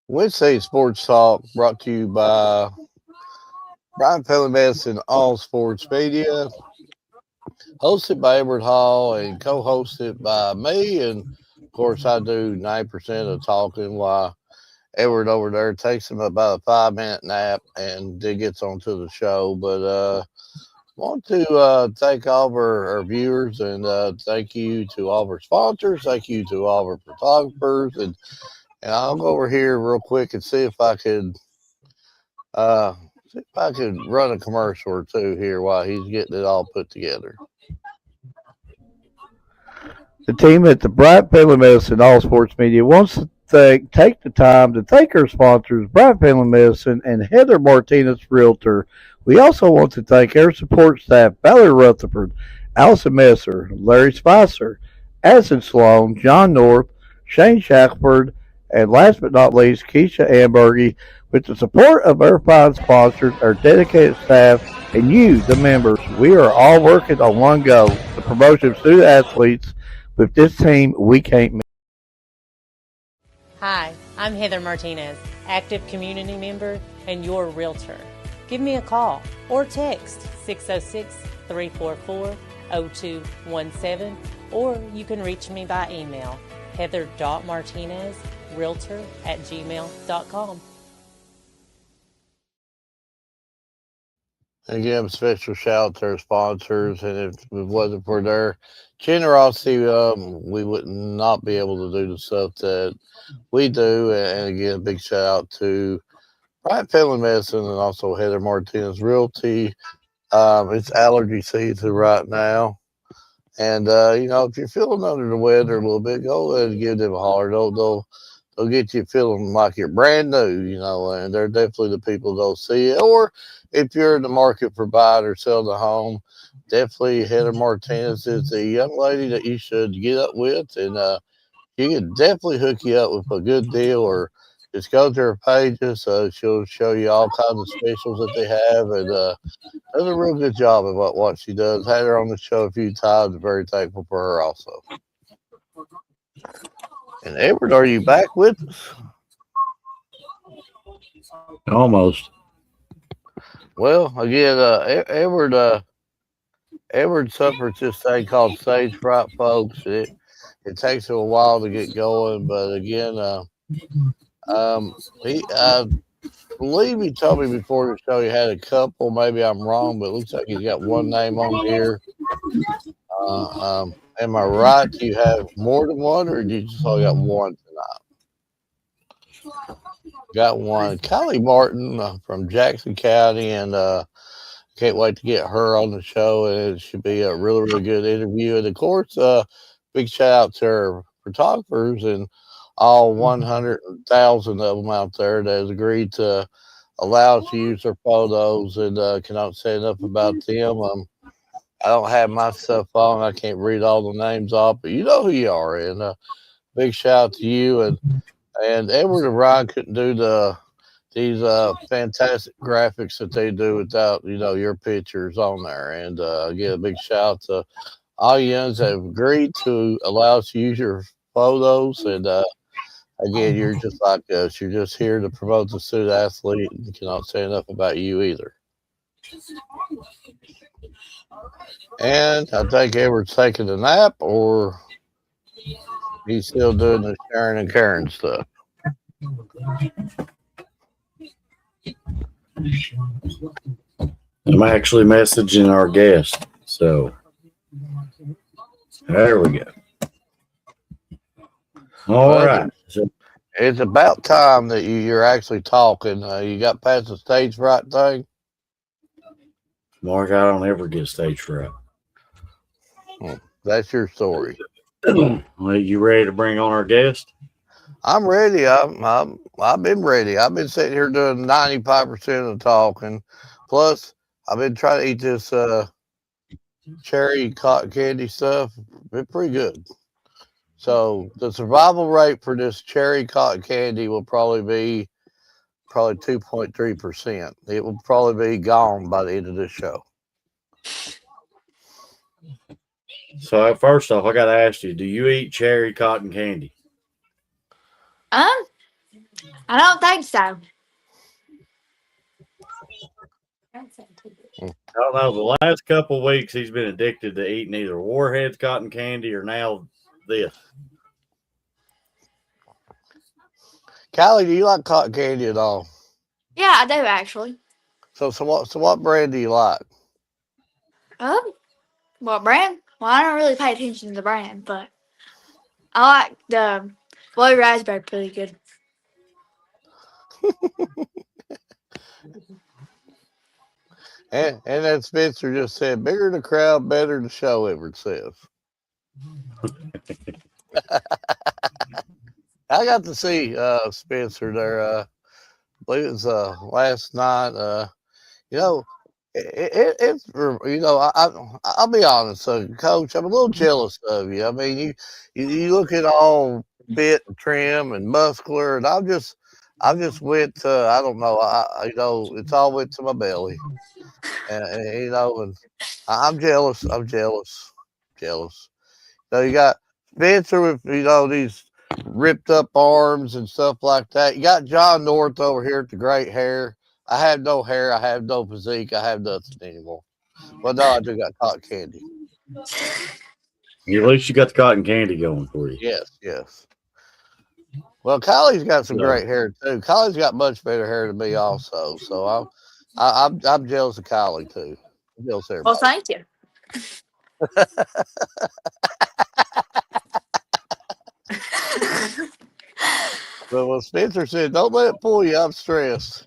Wednesday Sports Talk brought to you by Bryant Medicine All Sports Media, hosted by Edward Hall and co-hosted by me. And of course, I do 90% of talking while Edward over there takes him about a 5-minute nap and then gets onto the show. But want to thank all of our viewers and thank you to all of our sponsors. Thank you to all of our photographers. And I'll go over here real quick and see if I could run a commercial or two here while he's getting it all put together. The team at the Bryant Family Medicine All Sports Media wants to take the time to thank our sponsors, Bryant Family Medicine and Heather Martinez Realtor. We also want to thank our support staff, Valerie Rutherford, Allison Messer, Larry Spicer, Addison Sloan, John North, Shane Shackford, and last but not least, Keisha Ambergy. With the support of our fine sponsors, our dedicated staff, and you, the members, we are all working on one goal, the promotion of student athletes. With this team, we can't miss. Hi, I'm Heather Martinez, active community member and your realtor. Give me a call or text 606-344-0217, or you can reach me by email, heather.martinezrealtor@gmail.com. Again, special shout out to our sponsors, and if it wasn't for their generosity, we would not be able to do the stuff that we do. And again, big shout out to Bryant Family Medicine and also Heather Martinez Realty. It's allergy season right now, and if you're feeling under the weather a little bit, go ahead and give them a holler. They'll get you feeling like you're brand new, and they're definitely the people that'll see it. Or if you're in the market for buying or selling a home, definitely Heather Martinez is the young lady that you should get up with, and she can definitely hook you up with a good deal, or just go to her pages. She'll show you all kinds of specials that they have, and does a real good job of what she does. Had her on the show a few times. Very thankful for her also. And Edward, are you back with us? Almost. Well, again, Edward suffers this thing called stage fright, folks. It takes him a while to get going, but again, I believe he told me before the show he had a couple. Maybe I'm wrong, but it looks like he's got one name on here. Am I right? Do you have more than one, or do you just only got one tonight? Got one. Kylie Martin from Jackson County, and can't wait to get her on the show. And it should be a really, really good interview. And of course, big shout out to our photographers and all 100,000 of them out there that has agreed to allow us to use their photos, and cannot say enough about them. I don't have my stuff on. I can't read all the names off, but you know who you are. And big shout out to you. And Edward and Ryan couldn't do these fantastic graphics that they do without, your pictures on there. And again, a big shout out to all you youngs that have agreed to allow us to use your photos. And again, you're just like us. You're just here to promote the student athlete, and cannot say enough about you either. And I think Edward's taking a nap, or he's still doing the Sharon and Karen stuff. I'm actually messaging our guest. So there we go. All right. It's about time that you're actually talking. You got past the stage fright thing? Mark, I don't ever get stage fright. That's your story. Well, you ready to bring on our guest? I'm ready. I've been ready. I've been sitting here doing 95% of the talking. Plus, I've been trying to eat this cherry cotton candy stuff. Been pretty good. So the survival rate for this cherry cotton candy will probably be probably 2.3%. It will probably be gone by the end of this show. So first off, I got to ask you: do you eat cherry cotton candy? Um, I don't think so. I don't know. The last couple of weeks, he's been addicted to eating either Warheads cotton candy or now this. Callie, do you like cotton candy at all? Yeah, I do actually. So what brand do you like? Um, what brand? Well, I don't really pay attention to the brand, but I like the blue raspberry pretty good. And then Spencer just said, bigger the crowd, better the show, Edward says. I got to see Spencer there. I believe it was last night. You know, it's I'll be honest, Coach. I'm a little jealous of you. I mean, you look at all fit and trim and muscular, and I just went to I don't know. It's all went to my belly, and I'm jealous. I'm jealous. Jealous. So you got Spencer with these ripped up arms and stuff like that. You got John North over here with the great hair. I have no hair. I have no physique. I have nothing anymore. Well, no, I do got cotton candy. At least you got the cotton candy going for you. Yes, yes. Well, Kylie's got some So, great hair too. Kylie's got much better hair than me, also. So I'm jealous of Kylie too. I'm jealous of Well, everybody. thank you. But when Spencer said, "Don't let it fool you," I'm stressed.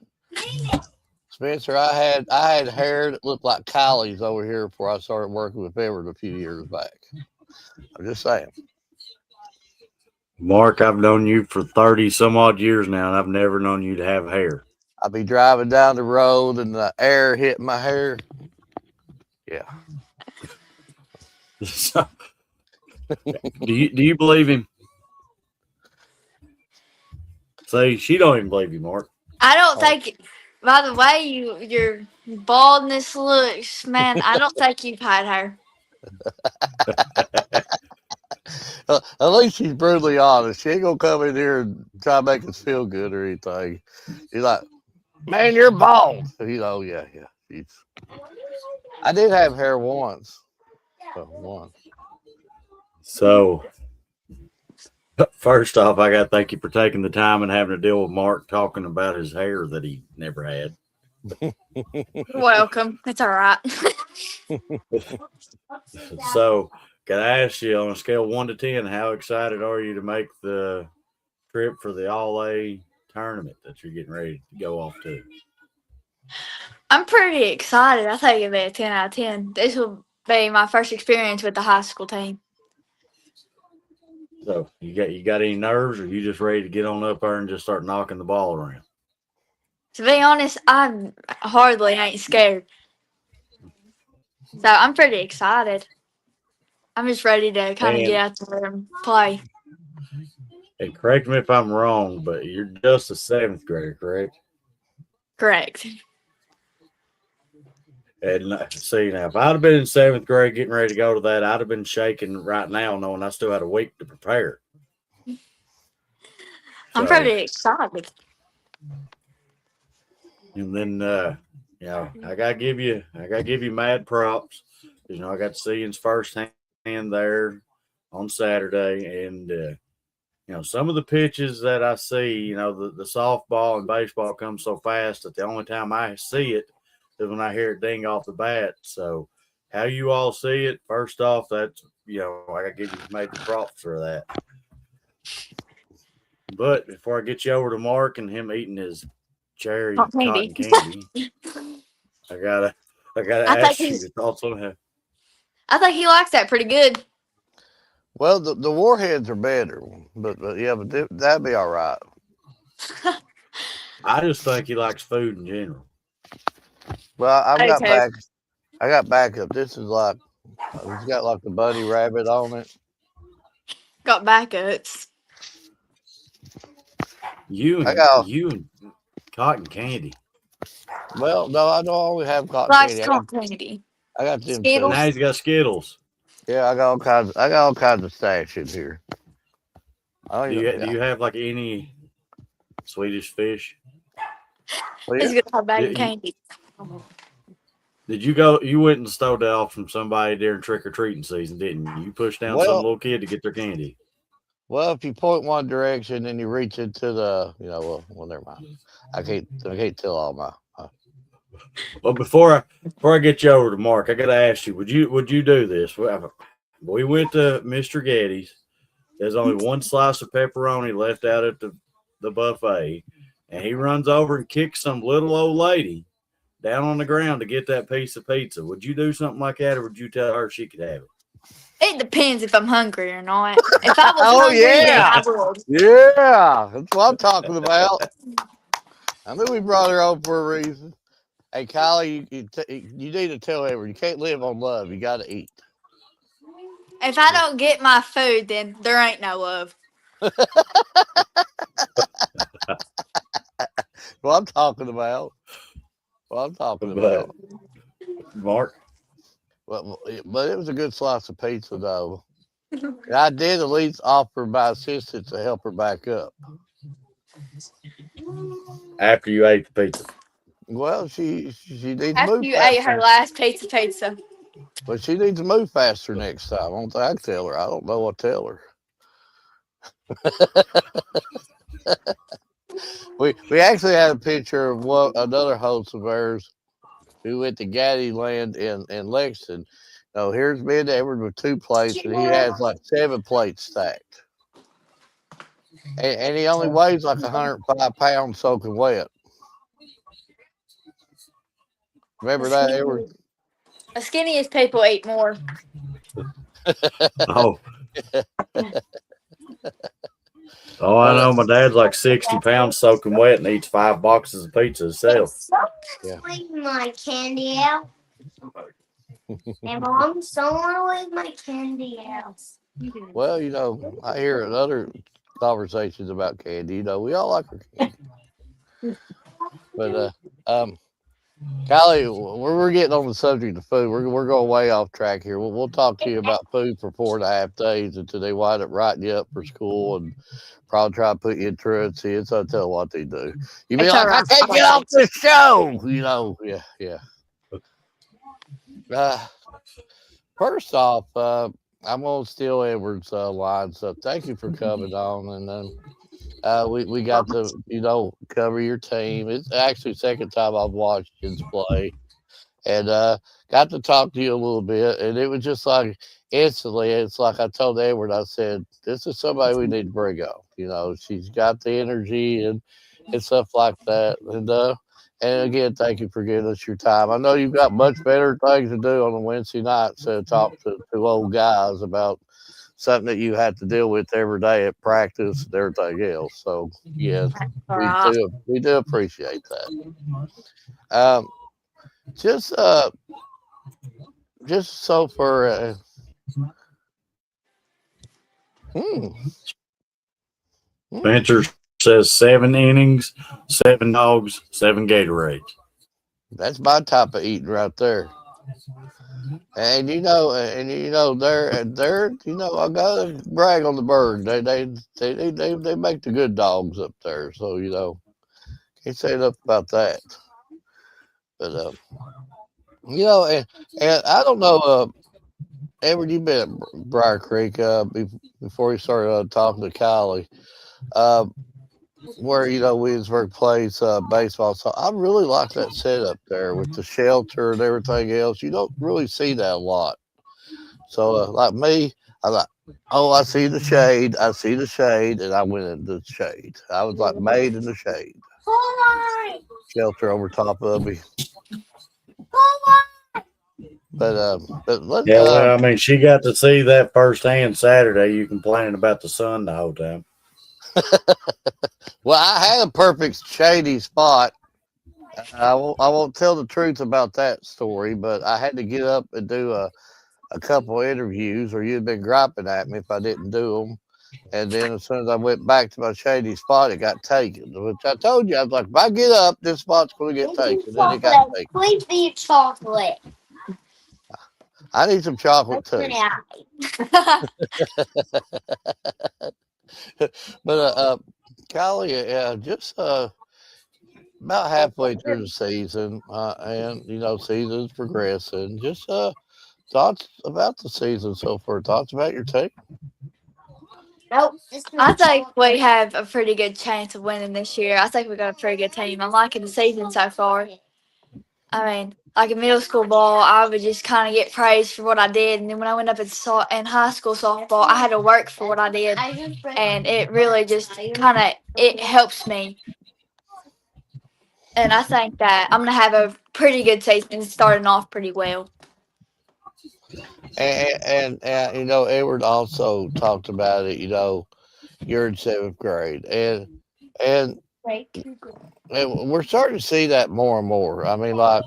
Spencer, I had hair that looked like Kylie's over here before I started working with Everett a few years back. I'm just saying. Mark, I've known you for 30 some odd years now, and I've never known you to have hair. I'd be driving down the road and the air hit my hair. Yeah. So, do you believe him? Say she don't even believe you, Mark. I don't think. By the way, your baldness looks, man. I don't think you've had hair. At least she's brutally honest. She ain't gonna come in here and try to make us feel good or anything. She's like, "Man, you're bald." Yeah. I did have hair once. Once. So, first off, I got to thank you for taking the time and having to deal with Mark talking about his hair that he never had. Welcome. It's all right. So, can I ask you on a scale of 1 to 10, how excited are you to make the trip for the All A tournament that you're getting ready to go off to? I'm pretty excited. I think it'll be a 10 out of 10. This will be my first experience with the high school team. So, you got any nerves, or you just ready to get on up there and just start knocking the ball around? To be honest, I hardly ain't scared. So I'm pretty excited. I'm just ready to kind of And, get out there and play. and correct me if I'm wrong, but you're just a 7th grader, correct? Correct. And see, now, if I'd have been in 7th grade getting ready to go to that, I'd have been shaking right now knowing I still had a week to prepare. I'm pretty excited. And then, I gotta give you mad props. I got to see his firsthand there on Saturday, and some of the pitches that I see, the softball and baseball come so fast that the only time I see it is when I hear it ding off the bat. So, how you all see it? First off, that's I gotta give you major props for that. But before I get you over to Mark and him eating his cherry cotton candy, I gotta ask you your thoughts on that. I think he likes that pretty good. Well, the warheads are better, but yeah, but that'd be all right. I just think he likes food in general. Well, I've I got do. back. I got backup. This is like it's got like the bunny rabbit on it. Got backups. You I and got you and cotton candy. well, no, I don't only have cotton Likes candy. cotton candy. I got them too. Now Skittles. he's got Skittles. Yeah, I got all kinds. I got all kinds of stash in here. Oh Do yeah, you do yeah. you have like any Swedish fish? Well, He's yeah. gonna have bag of Did you, candy. did you go? You went and stole that off from somebody during trick or treating season, didn't you? You pushed down some Well, little kid to get their candy. well, if you point one direction and you reach into the, well, never mind. I can't tell all my. Well, before I get you over to Mark, I got to ask you: would you do this? We went to Mr. Getty's. There's only one slice of pepperoni left out at the buffet, and he runs over and kicks some little old lady down on the ground to get that piece of pizza. Would you do something like that, or would you tell her she could have it? It depends if I'm hungry or not. If I was Oh hungry, then yeah, I would. yeah. That's what I'm talking about. I knew we brought her on for a reason. Hey, Kylie, you need to tell everyone you can't live on love. You got to eat. If I don't get my food, then there ain't no love. What I'm talking about. What I'm talking But about. Mark, But it was a good slice of pizza, though. And I did at least offer my assistant to help her back up. after you ate the pizza, Well, she needs to After move you ate her faster. last pizza. But she needs to move faster next time. I don't think I can tell her. I don't know what to tell her. We actually had a picture of another host of ours who went to Gaddy Land in Lexington. No, here's Ben Edward with 2 plates, and he has like 7 plates stacked. And he only weighs like 105 pounds soaking wet. Remember that, Edward? The skinniest people eat more. oh, oh, I know. My dad's like 60 pounds soaking wet and eats 5 boxes of pizza himself. Yeah. Leave my candy out. And Mom, someone leave my candy out. Well, I hear in other conversations about candy. We all like our candy. But Kylie, we're getting on the subject of food. We're going way off track here. We'll talk to you about food for 4.5 days until they wind up writing you up for school and probably try to put you in truancy. So I tell you what they do. You be It's like, all I right. can't get off the show. Yeah. First off, I'm gonna steal Edward's line. So thank you for coming on, and then we got to cover your team. It's actually the second time I've watched you play, and got to talk to you a little bit, and it was just like instantly. It's like I told Edward, I said, "This is somebody we need to bring on." She's got the energy and stuff like that, and again, thank you for giving us your time. I know you've got much better things to do on a Wednesday night, so talk to 2 old guys about something that you have to deal with every day at practice and everything else. So yes, All right. we do appreciate that. Um, just so for hmm, Spencer says 7 innings, 7 dogs, 7 Gatorades. that's my type of eating right there. And they're I gotta brag on the Berg. They make the good dogs up there. So can't say enough about that. But and I don't know. Edward, you been at Briar Creek before you started talking to Kylie, where Williamsburg plays baseball. So I really like that setup there with the shelter and everything else. You don't really see that a lot. So like me, I like, oh, I see the shade, and I went into the shade. I was like made in the shade, shelter over top of me. but let Yeah, well, I mean, she got to see that firsthand Saturday. You complaining about the sun the whole time. well, I had a perfect shady spot. I won't tell the truth about that story, but I had to get up and do a couple interviews, or you'd been griping at me if I didn't do them. And then as soon as I went back to my shady spot, it got taken. Which I told you, I was like, if I get up, this spot's going to get taken. Then it got Chocolate. taken. Please be chocolate. I need some chocolate Open too. it out. But Callie, just about halfway through the season, and season's progressing. Just thoughts about the season so far. Thoughts about your team. Nope. This I is think we chocolate. have a pretty good chance of winning this year. I think we got a pretty good team. I'm liking the season so far. I mean, like in middle school ball, I would just kind of get praised for what I did, and then when I went up in high school softball, I had to work for what I did, and it really just kind of it helps me. And I think that I'm gonna have a pretty good season, starting off pretty well. And Edward also talked about it. You're in seventh grade, and and we're starting to see that more and more. I mean, like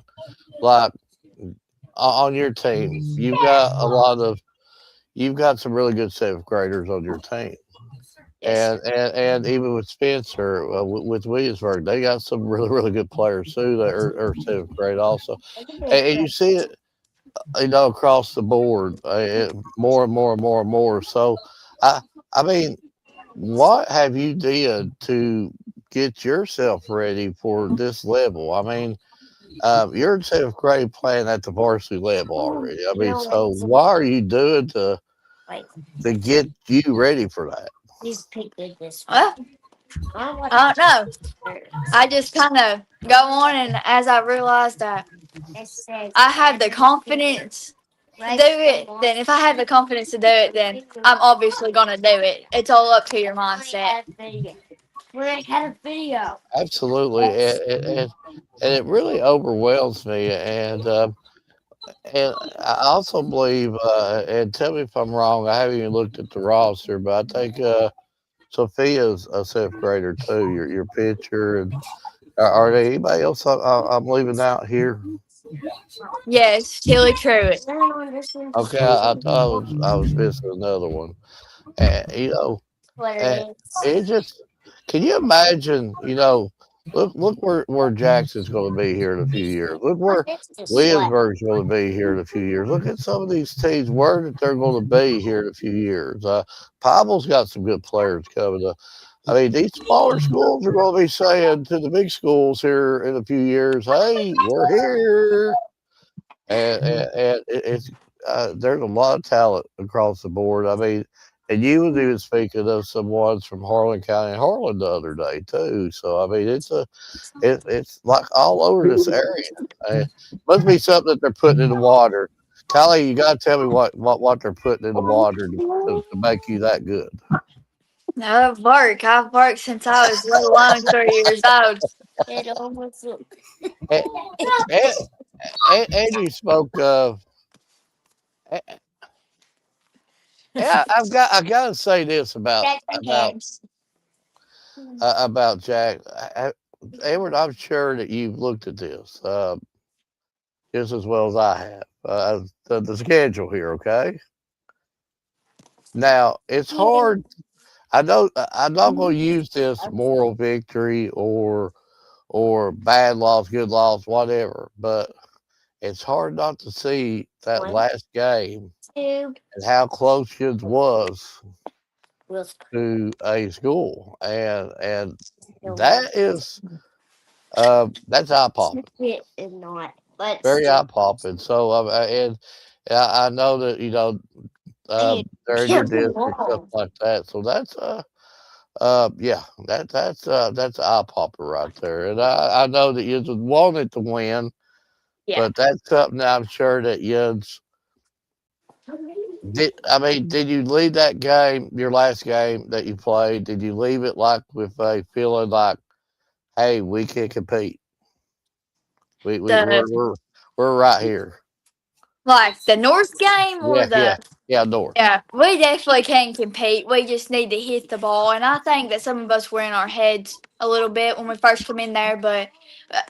on your team, you've got some really good seventh graders on your team, Yes. and even with Spencer, with Williamsburg, they got some really good players too that are seventh grade also, and you see it, across the board, more and more and more and more. So, I I mean, what have you did to get yourself ready for this level? I mean, you're in seventh grade playing at the varsity level already. I mean, so what are you doing Wait. to get you ready for that? Please pick this one. Well, I don't know. I just kind of go on, and as I realized that I have the confidence to do it, then if I have the confidence to do it, then I'm obviously gonna do it. It's all up to your mindset. When I had a video. Absolutely, and it really overwhelms me. And I also believe, and tell me if I'm wrong. I haven't even looked at the roster, but I think Sophia's a seventh grader too. Your pitcher, and are there anybody else I'm leaving out here? Yes, Tilly Truitt. Okay, I thought I was missing another one. And What it and is. it just can you imagine? Look where Jackson's going to be here in a few years. Look where What? Williamsburg's going to be here in a few years. Look at some of these teams where that they're going to be here in a few years. Pieble's got some good players coming up. I mean, these smaller schools are going to be saying to the big schools here in a few years, "Hey, we're here." And it's there's a lot of talent across the board. I mean, and you was even speaking of some ones from Harlan County, Harlan the other day too. So I mean, it's like all over this area. Must be something that they're putting in the water. Kylie, you got to tell me what they're putting in the water to make you that good. No, I've worked since I was let alone 3 years old. It almost looked. And, and, and you spoke of. Yeah, I gotta say this about Jack. Edward, I'm sure that you've looked at this just as well as I have. The schedule here, okay? Now it's hard. I know I'm not going to use this moral victory or bad loss, good loss, whatever, but it's hard not to see that One, last game two, and how close it was we'll to a school, and still one. that is that's eye popping, It is not. But very still. eye popping. So and I know that I they're in your can't district, stuff belong. like that. So yeah, that's eye popper right there. And I know that you wanted to win, Yeah. but that's something that I'm sure that Yuds did. I mean, did you leave that game, your last game that you played? Did you leave it like with a feeling like, hey, we can compete. We The we're right here. Like the North game or Yeah, yeah, the yeah, North. yeah, we definitely can compete. We just need to hit the ball, and I think that some of us were in our heads a little bit when we first come in there. But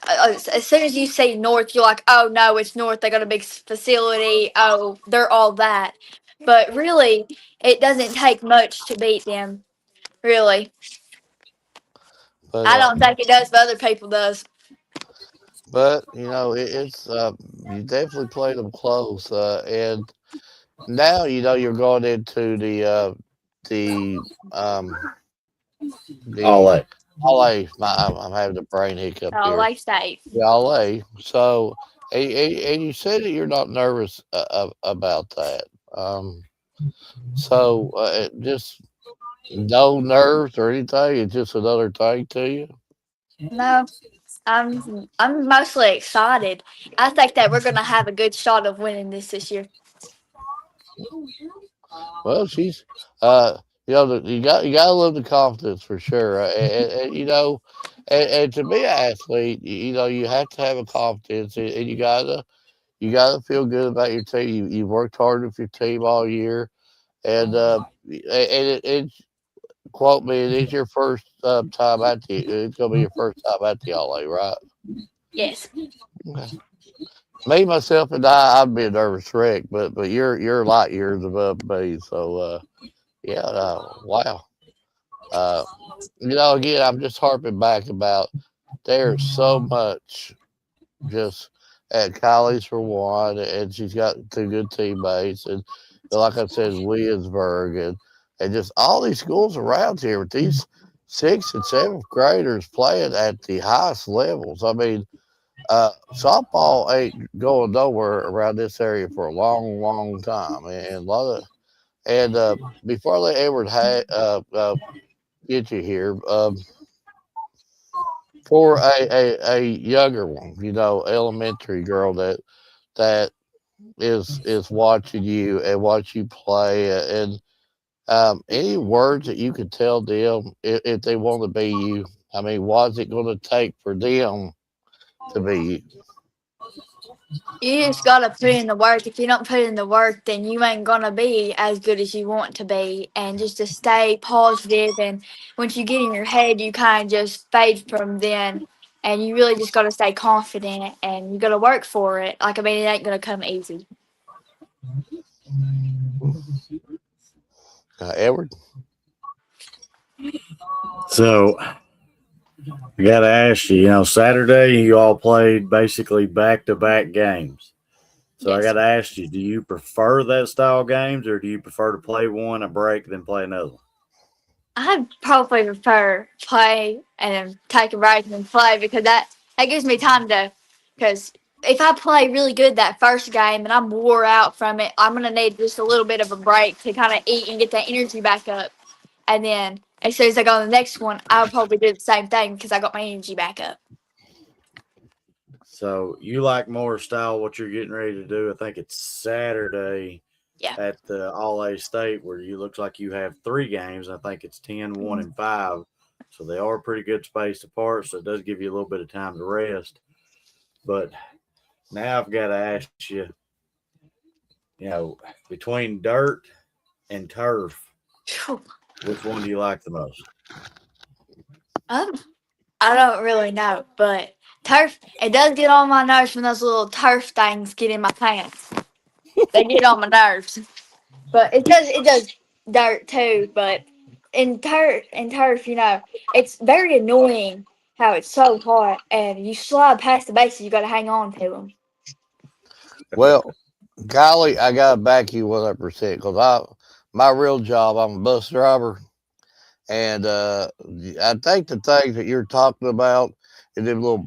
as soon as you see North, you're like, "Oh no, it's North. They got a big facility. Oh, they're all that." But really, it doesn't take much to beat them. Really, But I don't think it does, but other people does. it's you definitely played them close, and now you're going into the All the that. LA. I'm having a brain hiccup Oh, here. like state. The LA. So, and you said that you're not nervous about that. Just no nerves or anything. It's just another thing to you. No, I'm mostly excited. I think that we're gonna have a good shot of winning this year. Well, she's, uh, you gotta love the confidence for sure, and to be an athlete, you have to have a confidence, and you gotta feel good about your team. You've worked hard with your team all year, and quote me, it is your first time at it's gonna be your first time at the LA, right? Yes. Okay. Me, myself, and I'd be a nervous wreck, but you're light years above me, so yeah, wow. Uh, again, I'm just harping back about there's so much just at Kylie's for one, and she's got two good teammates, and like I said, Williamsburg, and just all these schools around here with these sixth and seventh graders playing at the highest levels. I mean, softball ain't going nowhere around this area for a long, long time, and a lot of and before I let Edward get you here, for a younger one, elementary girl that is watching you and watch you play, and any words that you could tell them if they want to be you. I mean, what's it going to take for them to be you? You just gotta put in the work. If you don't put in the work, then you ain't gonna be as good as you want to be. And just to stay positive, and once you get in your head, you kind of just fade from then. And you really just gotta stay confident, and you gotta work for it. Like I mean, it ain't gonna come easy. Edward? So I got to ask you, Saturday you all played basically back to back games. So I got Yes, to ask you, do you prefer that style games or do you prefer to play one, a break, then play another one? I probably prefer play and take a break and then play because that gives me time to. Because if I play really good that first game and I'm wore out from it, I'm gonna need just a little bit of a break to kind of eat and get that energy back up. And then as soon as I go on the next one, I'll probably do the same thing because I got my energy back up. So you like more style what you're getting ready to do? I think it's Saturday Yeah. at the All A State where you looks like you have three games. I think it's 10, 1, Mhm. and 5. So they are pretty good spaced apart. So it does give you a little bit of time to rest. But now I've got to ask you, between dirt and turf, Phew. which one do you like the most? Um, I don't really know, but turf, it does get on my nerves when those little turf things get in my pants. They get on my nerves. But it does dirt too. But in turf, it's very annoying how it's so hot and you slide past the bases. You got to hang on to them. Well, golly, I gotta back you 100% because my real job, I'm a bus driver, and I think the things that you're talking about is them little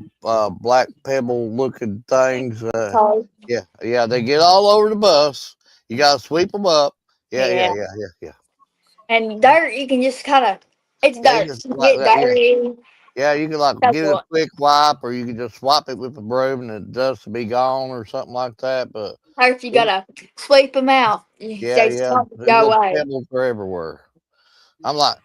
black pebble looking things. So Yeah, they get all over the bus. You gotta sweep them up. Yeah, yeah, yeah, yeah, yeah, yeah. and dirt you can just kind of it's Yeah, you dirt. just You like get that. Yeah, dirty. yeah. You can like That's give it a what quick wipe, or you can just swap it with a broom and the dust will be gone, or something like that. But turf. You it, gotta sweep them out. yeah, They yeah, start to the go little away. pebbles are everywhere. I'm like,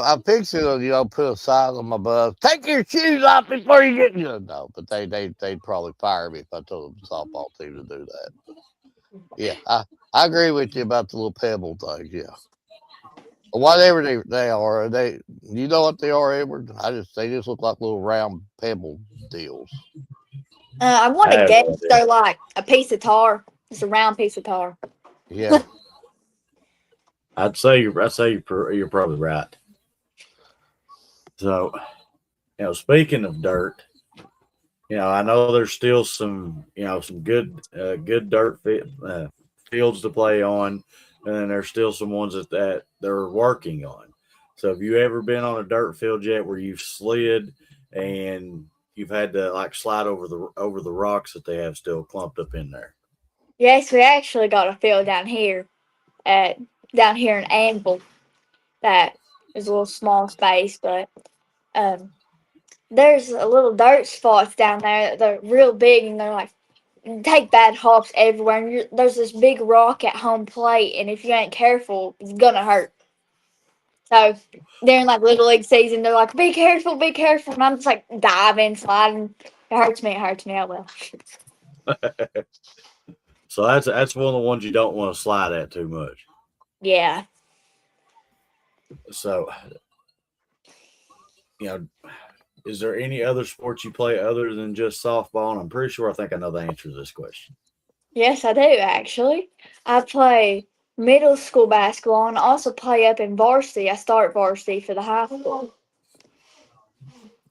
I'm fixing to, put a sign on my bus. Take your shoes off before you get. No, but they'd probably fire me if I told the softball team to do that. Yeah, I agree with you about the little pebble things. Yeah, whatever they are, you know what they are, Edward? They just look like little round pebble deals. I want I to have no guess idea. they're like a piece of tar. It's a round piece of tar. Yeah, I'd say you're probably right. So, speaking of dirt, I know there's still some good fields to play on, and then there's still some ones that they're working on. So, have you ever been on a dirt field yet where you've slid and you've had to like slide over the rocks that they have still clumped up in there? Yes, we actually got a field at down here in Anvil that is a little small space, but um, there's a little dirt spots down there. They're real big, and they're like you take bad hops everywhere. And there's this big rock at home plate, and if you ain't careful, it's gonna hurt. So during like little league season, they're like, be careful," and I'm just like diving, sliding. It hurts me. It hurts me. I will. So that's one of the ones you don't want to slide at too much. Yeah. So, you know, is there any other sports you play other than just softball? And I'm pretty sure I think I know the answer to this question. Yes, I do actually. I play middle school basketball and also play up in varsity. I start varsity for the high school,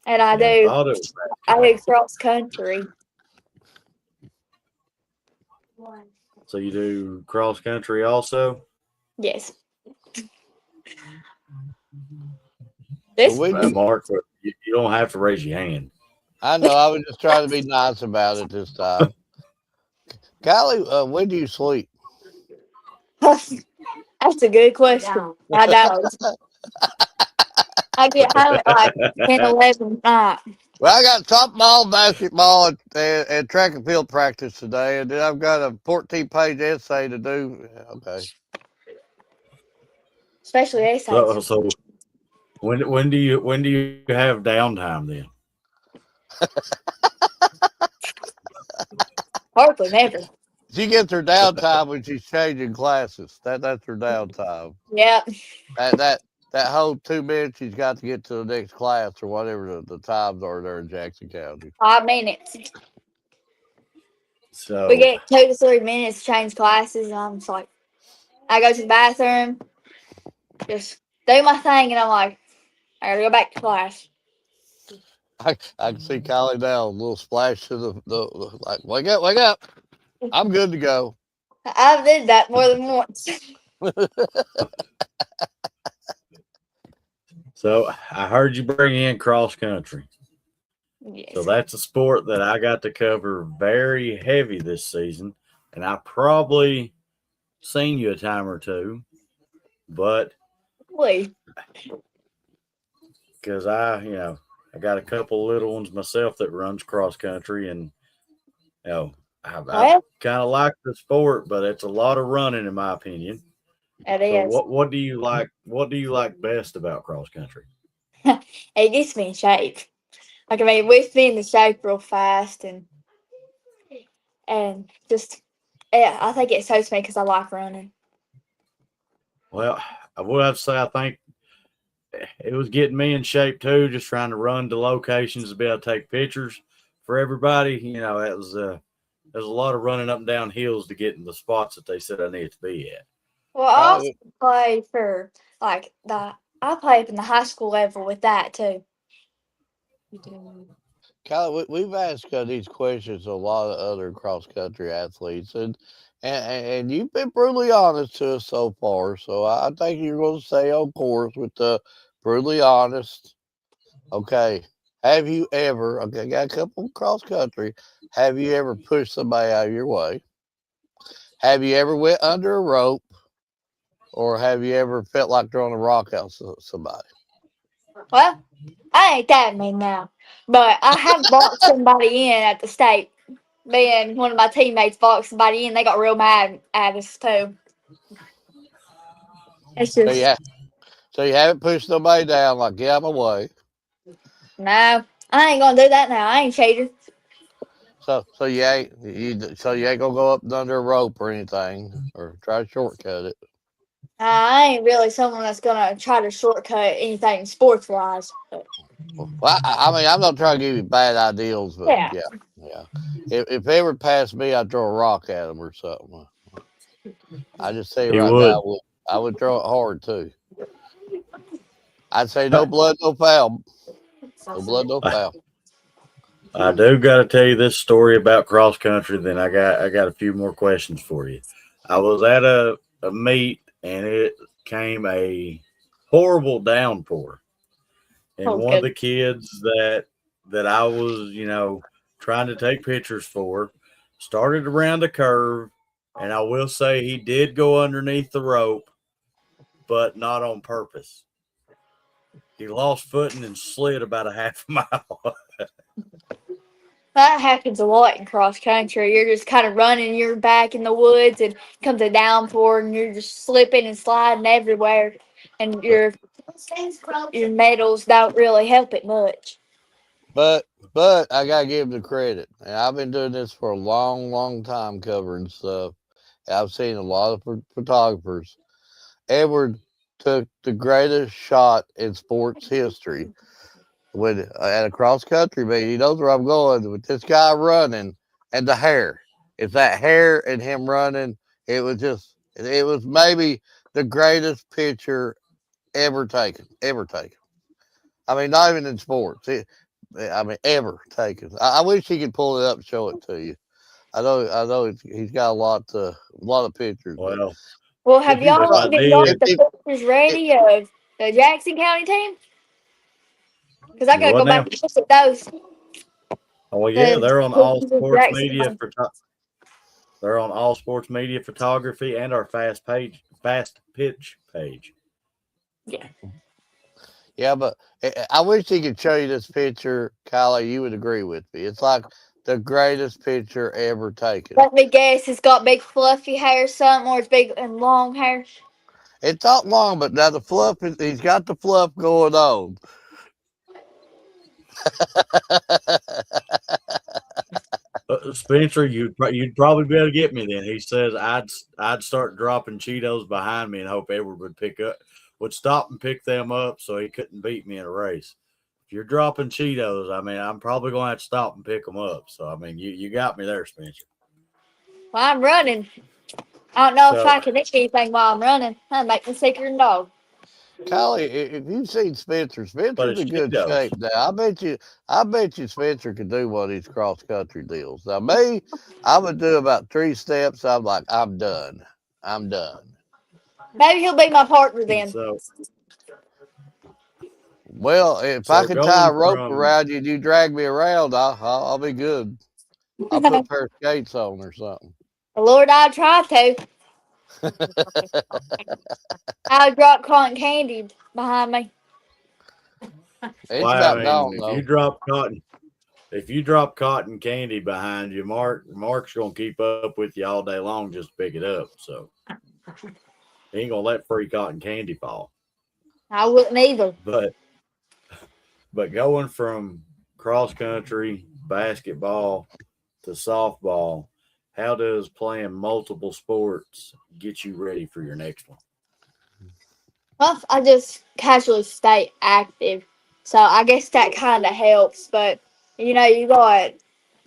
and Yeah, I thought it was I do basketball. cross country. So you do cross country also? Yes. well, This we do. Mark, you don't have to raise your hand. I know. I was just trying to be nice about it this time. Golly, when do you sleep? that's a good question. I don't. I get home at like 10, 11 at night. Well, I got softball, basketball, and track and field practice today, and then I've got a 14-page essay to do. Okay. Especially essays. So when do you have downtime then? Hardly never. She gets her downtime when she's changing classes. That's her downtime. Yep. That whole 2 minutes she's got to get to the next class or whatever the times are there in Jackson County. 5 minutes. We So get 2 to 3 minutes to change classes, and I'm just like, I go to the bathroom, just do my thing, and I'm like, I gotta go back to class. I can see Kylie now, a little splash to the like, wake up. I'm good to go. I've did that more than once. so I heard you bring in cross country. Yes. So that's a sport that I got to cover very heavy this season, and I probably seen you a time or two, but Really? because I got a couple little ones myself that runs cross country, and I Well, kind of like the sport, but it's a lot of running in my opinion. it So is. what do you like? What do you like best about cross country? It gets me in shape. Like, I mean, it whips me into shape real fast, and just, yeah, I think it suits me because I like running. Well, I would have to say I think it was getting me in shape too, just trying to run to locations to be able to take pictures for everybody. It was there's a lot of running up and down hills to get in the spots that they said I needed to be at. Well, I also Kylie, play for, like, I play up in the high school level with that, too. We've asked these questions to a lot of other cross country athletes, and you've been brutally honest to us so far. So I think you're going to stay on course with the brutally honest. Okay. Have you ever? Okay, got a couple cross country. Have you ever pushed somebody out of your way? Have you ever went under a rope, or have you ever felt like throwing a rock out somebody? Well, I ain't that mean now, but I have boxed somebody in at the state. Me and one of my teammates boxed somebody in. They got real mad at us, too. It's So just, yeah. So you haven't pushed nobody down, like, get out of my way. No, I ain't gonna do that now. I ain't cheating. So you ain't gonna go up and under a rope or anything, or try to shortcut it. I ain't really someone that's gonna try to shortcut anything sports wise. Well, I mean, I'm not trying to give you bad ideals, but Yeah. yeah. If they ever pass me, I'd throw a rock at them or something. I just say He right now, would. I would throw it hard too. I'd say no blood, no foul. No blood, no foul. I do got to tell you this story about cross country. Then I got a few more questions for you. I was at a meet and it came a horrible downpour, and Oh, one of good. the kids that I was trying to take pictures for started around a curve, and I will say he did go underneath the rope, but not on purpose. He lost footing and slid about a half mile. That happens a lot in cross country. You're just kind of running your back in the woods, and comes a downpour, and you're just slipping and sliding everywhere, and your medals don't really help it much. But I gotta give them the credit. And I've been doing this for a long, long time covering stuff. I've seen a lot of photographers. Edward took the greatest shot in sports history when at a cross country meet. He knows where I'm going with this guy running and the hair. It's that hair and him running. It was maybe the greatest picture ever taken, ever taken. I mean, not even in sports. I mean, ever taken. I wish he could pull it up and show it to you. I know, he's got a lot of pictures, but Well, Well, if have you if y'all I try, even got if, did, the if, pictures if ready of the Jackson County team? Because I do gotta what go back now? and look at those. Oh yeah, The they're on all pictures of sports Jackson media County. for. They're on all sports media photography and our fast pitch page. Yeah. yeah, but I wish he could show you this picture, Kylie. You would agree with me. It's like the greatest picture ever taken. Let me guess, it's got big fluffy hair, or something, or it's big and long hair. It's not long, but now he's got the fluff going on. Spencer, you'd probably be able to get me then. He says I'd start dropping Cheetos behind me and hope Edward would stop and pick them up so he couldn't beat me in a race. If you're dropping Cheetos, I mean I'm probably going to have to stop and pick them up. So I mean you got me there, Spencer. While I'm running, I don't know if So I can eat anything while I'm running. That'd make me sicker than dog. Kylie, if you've seen Spencer, but Spencer's it's in good Cheetos. shape now. I bet you Spencer could do one of these cross country deals. Now me, I would do about 3 steps. I'm like, I'm done. I'm done. Maybe he'll be my partner then. So Well, if I so could tie a going rope from around you and you drag me around, I'll be good. I'll put a pair of skates on or something. Lord, I try to. I'll drop cotton candy behind me. It's well, about I mean, gone though. if you drop cotton candy behind you, Mark's gonna keep up with you all day long just to pick it up. So he ain't gonna let free cotton candy fall. I wouldn't either. But going from cross country, basketball to softball, how does playing multiple sports get you ready for your next one? Well, I just casually stay active. So I guess that kind of helps. But, you got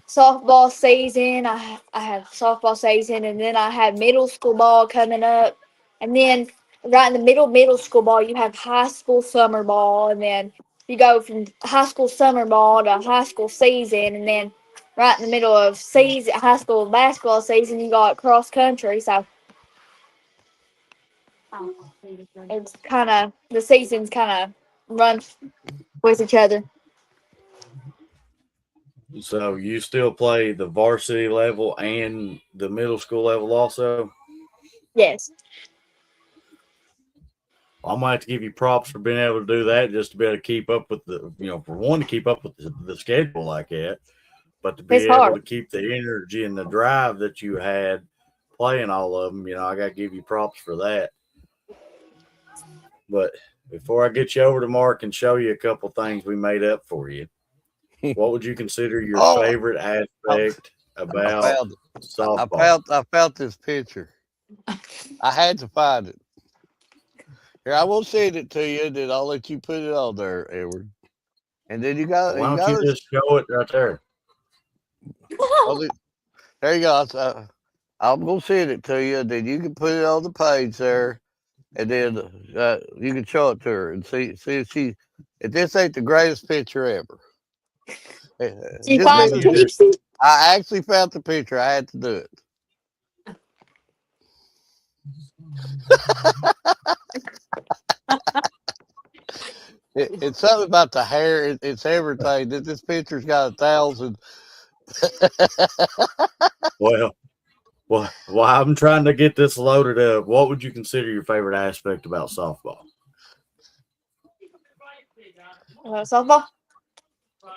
softball season. I have softball season, and then I have middle school ball coming up. And then right in the middle school ball, you have high school summer ball. And then you go from high school summer ball to high school season. And then right in the middle of high school basketball season, you got cross country. So it's kind of the seasons kind of run with each other. So you still play the varsity level and the middle school level also? Yes. I might have to give you props for being able to do that just to be able to keep up with for one, to keep up with the schedule like that, but to be It's able hard. to keep the energy and the drive that you had playing all of them, I got to give you props for that. But before I get you over to Mark and show you a couple things we made up for you, what would you consider your Oh, favorite I, aspect I about found it. softball? I felt this picture. I had to find it. Here, I will send it to you, and then I'll let you put it on there, Edward. And then Why you don't got you to. just show it right there? There you go. I'm gonna send it to you, and then you can put it on the page there, and then you can show it to her and see if this ain't the greatest picture ever. You And Just then find the listen. you just picture? I actually found the picture. I had to do it. It's something about the hair. It's everything. This picture's got 1,000. well, while I'm trying to get this loaded up, what would you consider your favorite aspect about softball? Softball?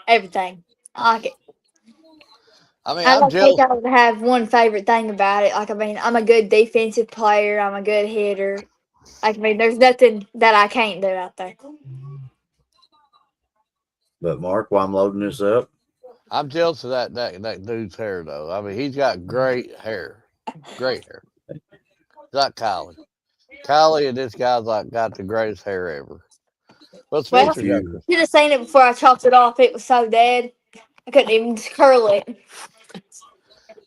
Everything. I like it. I mean, I I'm don't think jealous. I would have one favorite thing about it. Like, I mean, I'm a good defensive player. I'm a good hitter. Like, I mean, there's nothing that I can't do out there. But Mark, while I'm loading this up, I'm jealous of that dude's hair though. I mean, he's got great hair. Great hair. He's like Kylie. Kylie and this guy's like got the greatest hair ever. Well, Well, if Spencer got. you you should have seen it before I chopped it off. It was so dead. I couldn't even curl it.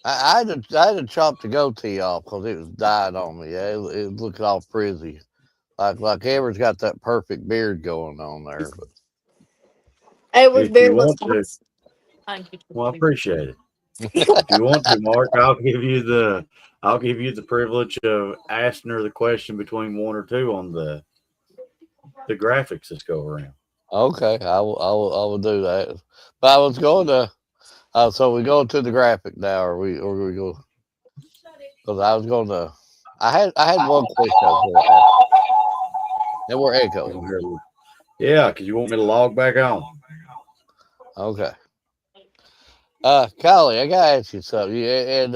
I had to chop the goatee off because it was dying on me. Yeah, it was looking all frizzy. Like Edward's got that perfect beard going on there. But It was if you beardless want to, once. well, I appreciate it. If you want to, Mark, I'll give you the privilege of asking her the question between one or two on the graphics that go around. okay, I will do that. But I was going to. So we go to the graphic now, or we go because I was going to. I had one question I was going to ask. And we're echoing. Yeah, because you want me to log back on. Okay. Kylie, I gotta ask you something. And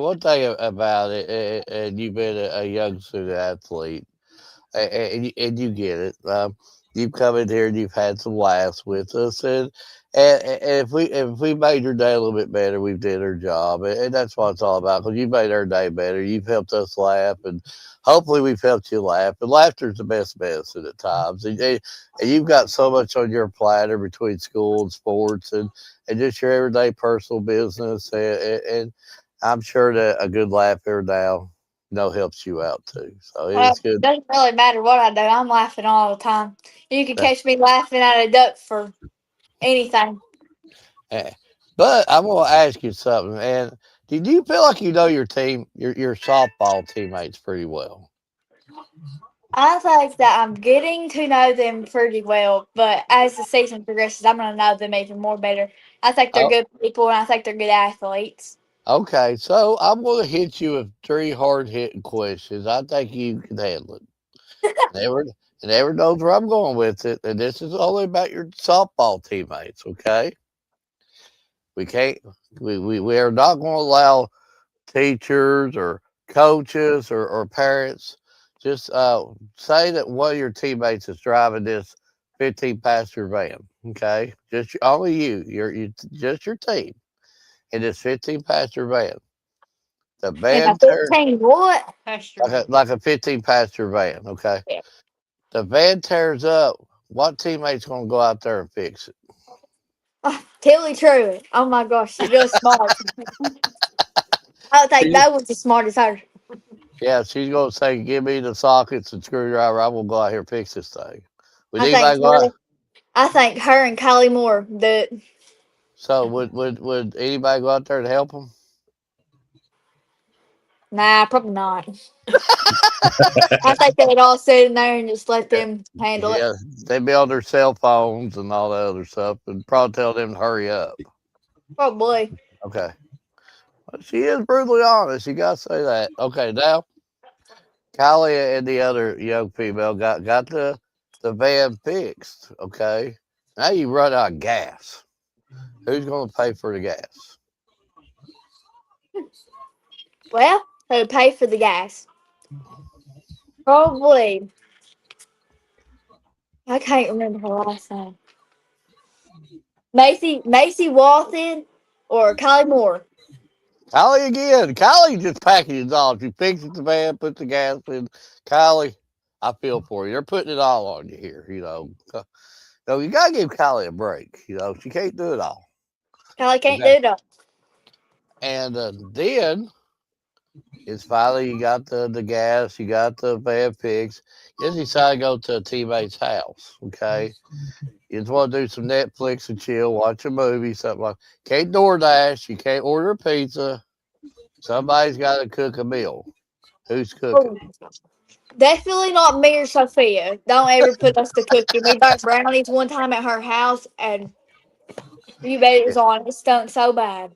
one thing about it, and you've been a young student athlete, and you get it. You've come in here and you've had some laughs with us, and if we made your day a little bit better, we've did our job, and that's what it's all about. Because you made our day better, you've helped us laugh, and hopefully we've helped you laugh. And laughter's the best medicine at times, and you've got so much on your platter between school and sports, and just your everyday personal business, and I'm sure that a good laugh every now helps you out too. So Well, it's it good. doesn't really matter what I do. I'm laughing all the time. You can Uh, catch me laughing at a duck for anything. eh, But I'm gonna ask you something, and did you feel like you know your team, your softball teammates pretty well? I think that I'm getting to know them pretty well, but as the season progresses, I'm going to know them even more better. I think they're Oh, good people and I think they're good athletes. okay. So I'm gonna hit you with three hard hitting questions. I think you can handle it. Never, never knows where I'm going with it, and this is only about your softball teammates. Okay, we can't. We are not going to allow teachers or coaches or parents, just say that one of your teammates is driving this 15 passenger van. Okay, only just your team in this 15 passenger van. The And a van tears 15 what? like a 15 passenger van. Okay, Yeah. the van tears up. What teammate's going to go out there and fix it? Oh, Tilly Truitt. Oh my gosh, she's real smart. I would think She- that was as smart as her. yeah, she's going to say, "Give me the sockets and screwdriver. I will go out here and fix this thing." Would I think anybody go out? her, I think her and Kylie Moore do. So would anybody go out there to help them? Nah, probably not. I think they'd all sit in there and just let Yeah, them handle it. yeah, they'd be on their cell phones and all that other stuff, and probably tell them to hurry up. Probably. Okay, well, she is brutally honest. You gotta say that. Okay, now Kylie and the other young female got the van fixed. Okay, now you run out of gas. Who's gonna pay for the gas? Well, who would pay for the gas? Probably. I can't remember her last name. Macy Walton or Kylie Moore. Kylie again. Kylie just packages all. She fixes the van, puts the gas in. Kylie, I feel for you. They're putting it all on you here, you know. So you gotta give Kylie a break. You know, she can't do it all. Kylie can't do it all. And then it's finally you got the gas, you got the van fixed. You just decide to go to a teammate's house. Okay. You just want to do some Netflix and chill, watch a movie, something like. Can't DoorDash. You can't order a pizza. Somebody's got to cook a meal. Who's cooking? Oh, definitely not me or Sophia. Don't ever put us to cooking. We got brownies one time at her house, and you bet it was on. It stunk so bad.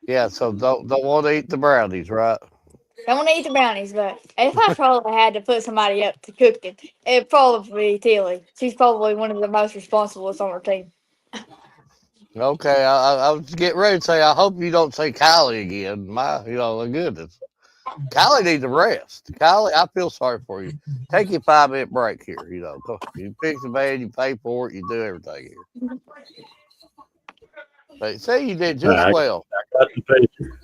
Yeah, so don't want to eat the brownies, right? Don't want to eat the brownies, but if I probably had to put somebody up to cooking, it'd probably be Tilly. She's probably one of the most responsible on our team. Okay, I was getting ready to say. I hope you don't say Kylie again. My goodness, Kylie needs a rest. Kylie, I feel sorry for you. Take your 5 minute break here. You know, you fix the van, you pay for it, you do everything here. But say you did just I well. got the picture.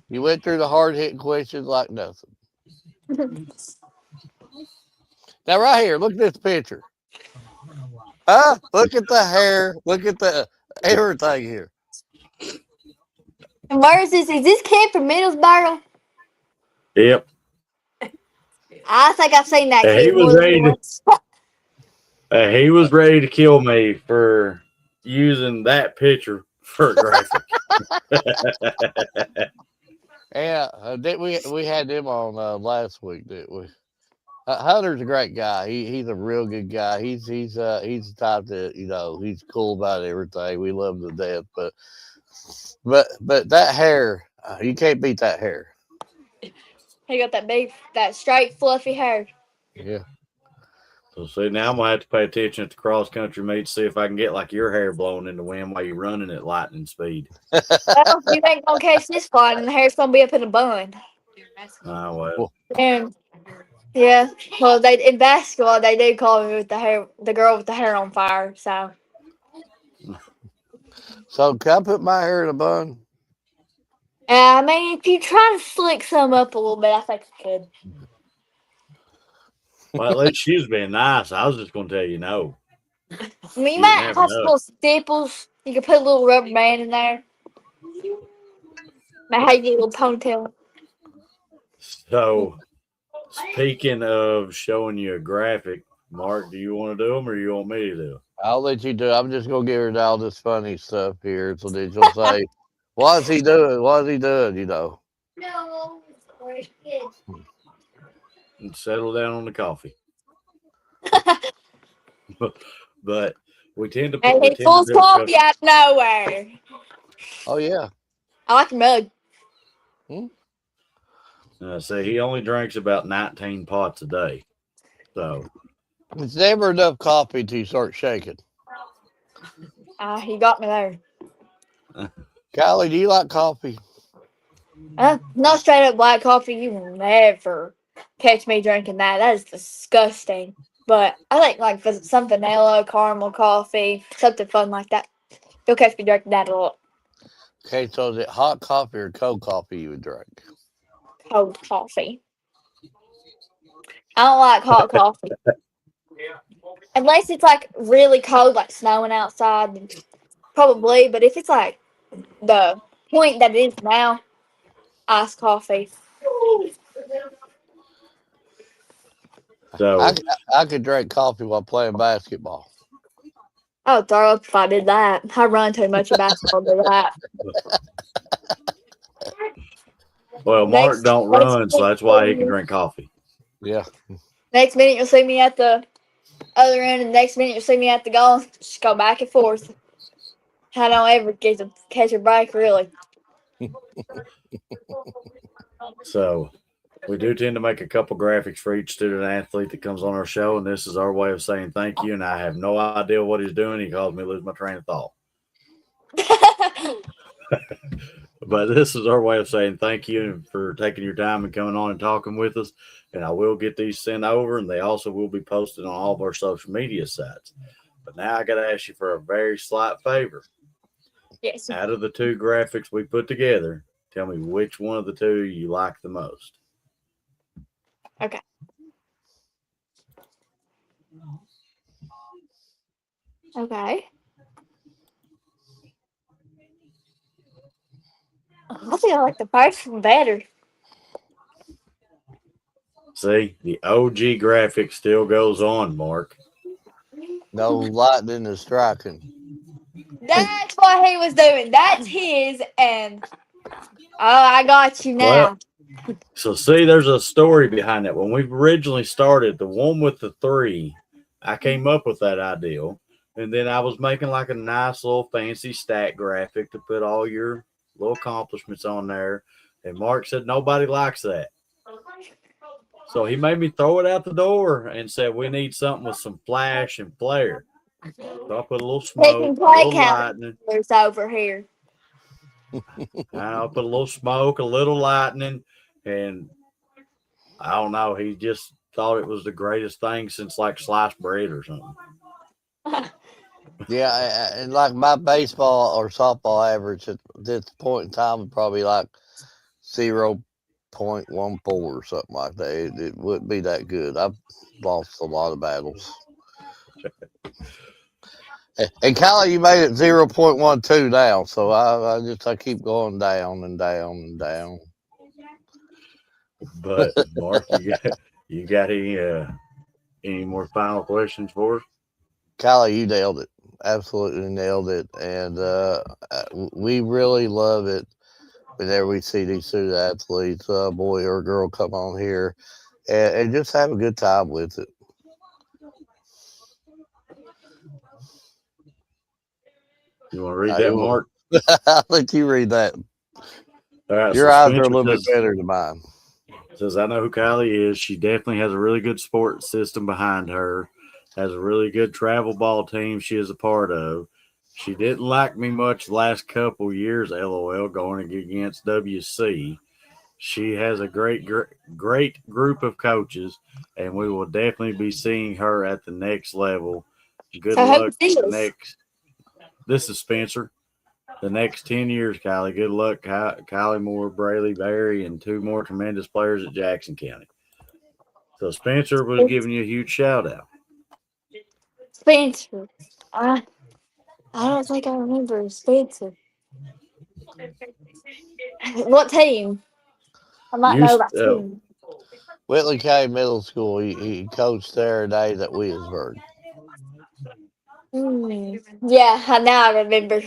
You went through the hard hitting questions like nothing. Now, right here, look at this picture. Huh? Look at the hair. Look at the everything here. And where is this? Is this kid from Middlesboro? Yep. I think I've seen that And he kid was more than ready to once. he was ready to kill me for using that picture for a graphic. Yeah, did we had him on last week, didn't we? Hunter's a great guy. He's a real good guy. He's the type that he's cool about everything. We love him to death. But that hair, you can't beat that hair. He got that straight, fluffy hair. Yeah. So see, now I'm gonna have to pay attention at the cross country meet to see if I can get like your hair blown in the wind while you're running at lightning speed. Well, you ain't gonna catch this flying, and the hair's gonna be up in a bun. Oh well. And yeah, well, they in basketball they do call me with the girl with the hair on fire. So So can I put my hair in a bun? I mean, if you try to slick some up a little bit, I think you could. Well, at least she was being nice. I was just gonna tell you no. I mean, you You might never have some know. little staples. You could put a little rubber band in there. Might have you get a little ponytail. So speaking of showing you a graphic, Mark, do you want to do them or you want me to do? I'll let you do it. I'm just gonna give her all this funny stuff here, so then she'll say, "What's he doing? What's he doing?" No, it's good. And settle down on the coffee. But we tend to And we he tend to pulls do a couple. coffee out of nowhere. Oh yeah. I like the mug. So he only drinks about 19 pots a day. So It's never enough coffee until you start shaking. He got me there. Kylie, do you like coffee? Not straight up black coffee. You will never catch me drinking that. That is disgusting. But I like some vanilla, caramel coffee, something fun like that. You'll catch me drinking that a lot. Okay, so is it hot coffee or cold coffee you would drink? Cold coffee. I don't like hot coffee. Unless it's like really cold, like snowing outside, then probably. But if it's like the point that it is now, iced coffee. so I could drink coffee while playing basketball. I would throw up if I did that. I run too much in basketball to do that. well, Mark don't run, so that's why he can drink coffee. Yeah. Next minute you'll see me at the other end, and the next minute you'll see me at the goal. Just go back and forth. I don't ever get to catch a break, really. So we do tend to make a couple graphics for each student athlete that comes on our show, and this is our way of saying thank you. And I have no idea what he's doing. He caused me to lose my train of thought. But this is our way of saying thank you for taking your time and coming on and talking with us. And I will get these sent over, and they also will be posted on all of our social media sites. But now I got to ask you for a very slight favor. Yes. Out of the two graphics we put together, tell me which one of the two you like the most. Okay. Okay. I think I like the first one better. See, the OG graphic still goes on, Mark. No lightning is striking. That's what he was doing. That's his, and I got you Well, now. so see, there's a story behind that. When we originally started, the one with the three, I came up with that ideal. And then I was making like a nice little fancy stat graphic to put all your little accomplishments on there. And Mark said nobody likes that. So he made me throw it out the door and said we need something with some flash and flare. So I put a little They can smoke, a play little lightning. calendars over here. I put a little smoke, a little lightning, and I don't know. He just thought it was the greatest thing since like sliced bread or something. Yeah, and like my baseball or softball average at this point in time would probably like 0.14 or something like that. It wouldn't be that good. I've lost a lot of battles. And Kylie, you made it 0.12 now, so I keep going down and down and down. But Mark, you got any more final questions for us? Kylie, you nailed it. Absolutely nailed it, and we really love it whenever we see these student athletes, boy or girl, come on here and just have a good time with it. You want to read that, Mark? I'll let you read that. All right. Your So eyes are a Spencer little bit better than mine. says, I know who Kylie is. She definitely has a really good sports system behind her, has a really good travel ball team she is a part of. She didn't like me much the last couple years, LOL, going against WC. She has a great group of coaches, and we will definitely be seeing her at the next level. Good So luck who's the this? next. This is Spencer. The next 10 years, Kylie. Good luck, Kylie Moore, Brayley Berry, and two more tremendous players at Jackson County. So Spencer was giving you a huge shout out. Spencer. I don't think I remember Spencer. What team? I might You, know that team. Whitley County Middle School. He coached there days at Williamsburg. Yeah, now I remember.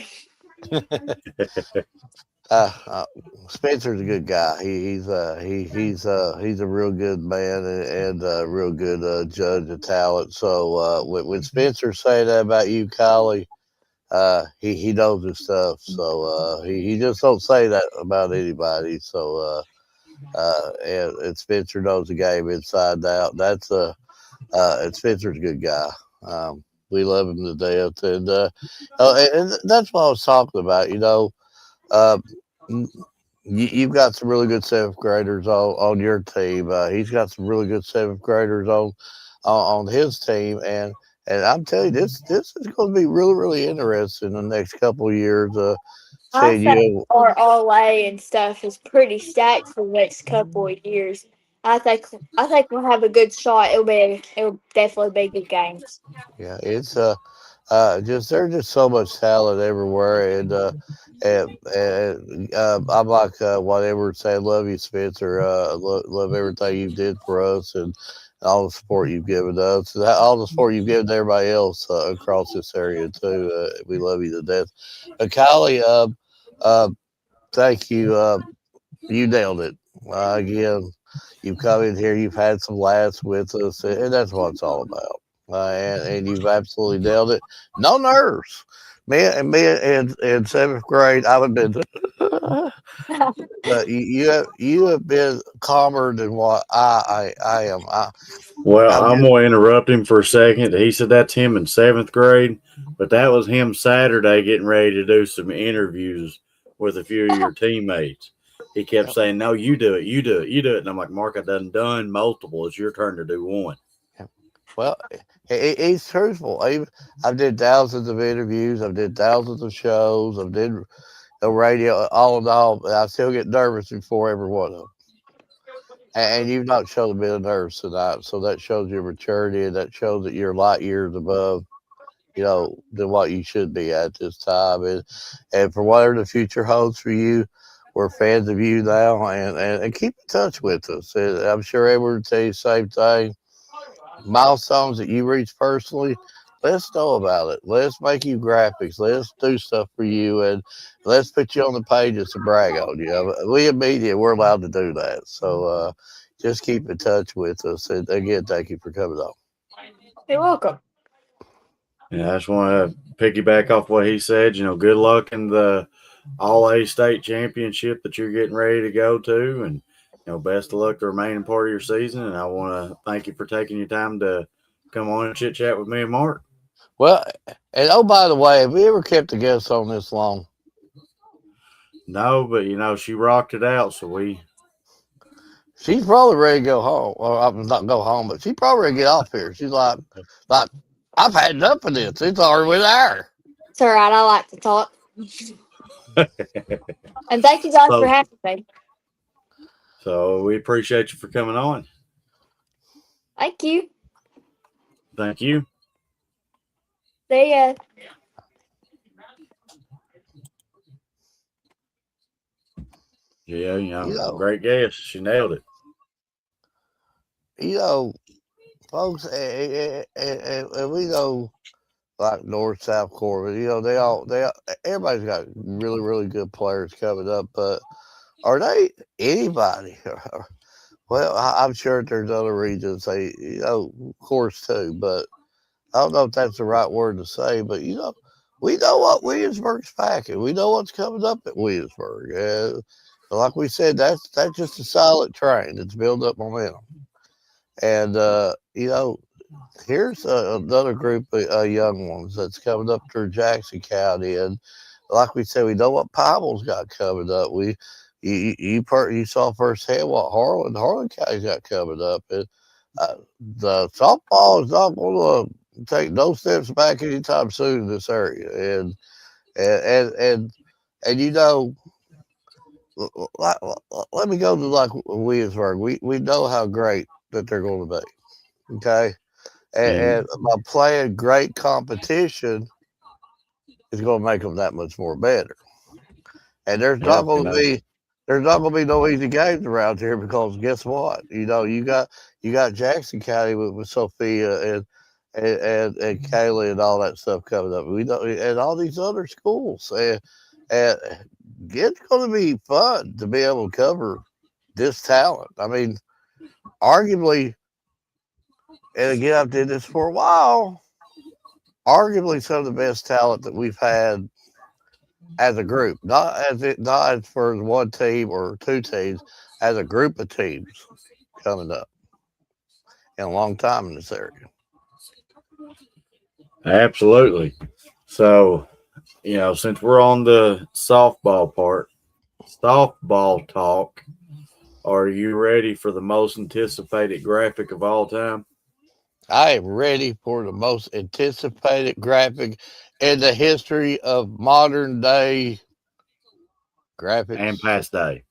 Spencer's a good guy. He's a real good man and a real good judge of talent. So when Spencer say that about you, Kylie, he knows his stuff. So he just don't say that about anybody. So and Spencer knows the game inside out. And Spencer's a good guy. We love him to death, and that's what I was talking about. Uh, you've got some really good seventh graders on your team. He's got some really good seventh graders on his team, and I'm telling you, this is going to be really really interesting in the next couple of years. I Seeing think you, our LA and stuff is pretty stacked for the next couple of years. I think we'll have a good shot. It'll definitely be good games. yeah, it's just there's just so much talent everywhere, and I'm like whatever say, love you, Spencer. Love everything you did for us and all the support you've given us, and all the support you've given to everybody else across this area too. We love you to death. Kylie, uh, thank you. You nailed it again. You've come in here, you've had some laughs with us, and that's what it's all about. And you've absolutely nailed it. No nerves. In seventh grade, I would have been. But you have been calmer than what I am. Well, I'm I'm just going to interrupt him for a second. He said that's him in seventh grade, but that was him Saturday getting ready to do some interviews with a few of your teammates. He kept saying, "No, you do it, you do it, you do it." And I'm like, "Mark, I done multiple. It's your turn to do one." Well, he's truthful. I did thousands of interviews. I did thousands of shows. I did the radio, all in all. But I still get nervous before every one of them. And you've not shown a bit of nerves tonight, so that shows your maturity, and that shows that you're light years above, than what you should be at this time. And for whatever the future holds for you, we're fans of you now, and keep in touch with us. And I'm sure Edward will tell you the same thing. Milestones that you reach personally, let us know about it. Let's make you graphics. Let's do stuff for you, and let's put you on the pages to brag on you. We in media, we're allowed to do that. So just keep in touch with us. And again, thank you for coming on. You're welcome. Yeah, I just want to piggyback off what he said. Good luck in the All A State Championship that you're getting ready to go to, and best of luck the remaining part of your season. And I want to thank you for taking your time to come on and chit chat with me and Mark. Well, and oh, by the way, have we ever kept the guests on this long? No, but she rocked it out, so She's probably ready to go home. Well, I'm not go home, but she's probably ready to get off here. She's like, I've had enough of this. It's already with her. It's all right. I like to talk. And thank you guys for having me. So we appreciate you for coming on. Thank you. Thank you. See ya. Yeah, great guess. She nailed it. Folks, and we know like North, South Florida, everybody's got really, really good players coming up, but are they anybody? Well, I'm sure there's other regions, of course too, but I don't know if that's the right word to say, but we know what Williamsburg's packing. We know what's coming up at Williamsburg. Like we said, that's just a solid train. It's built up momentum. And here's another group of young ones that's coming up through Jackson County, and like we said, we know what Piebald's got coming up. You saw firsthand what Harlan County's got coming up, and the softball is not going to take no steps back anytime soon in this area, and let me go to like Williamsburg. We know how great that they're going to be. Okay. And by playing great competition is going to make them that much more better. And there's not going to be no easy games around here, because guess what? You got Jackson County with Sophia and Kaylee and all that stuff coming up. We know, and all these other schools, and it's going to be fun to be able to cover this talent. I mean, arguably, and again, I've did this for a while, arguably some of the best talent that we've had as a group, not as for one team or two teams, as a group of teams coming up in a long time in this area. Absolutely. So, since we're on the softball talk, are you ready for the most anticipated graphic of all time? I am ready for the most anticipated graphic in the history of modern day graphics. And past day.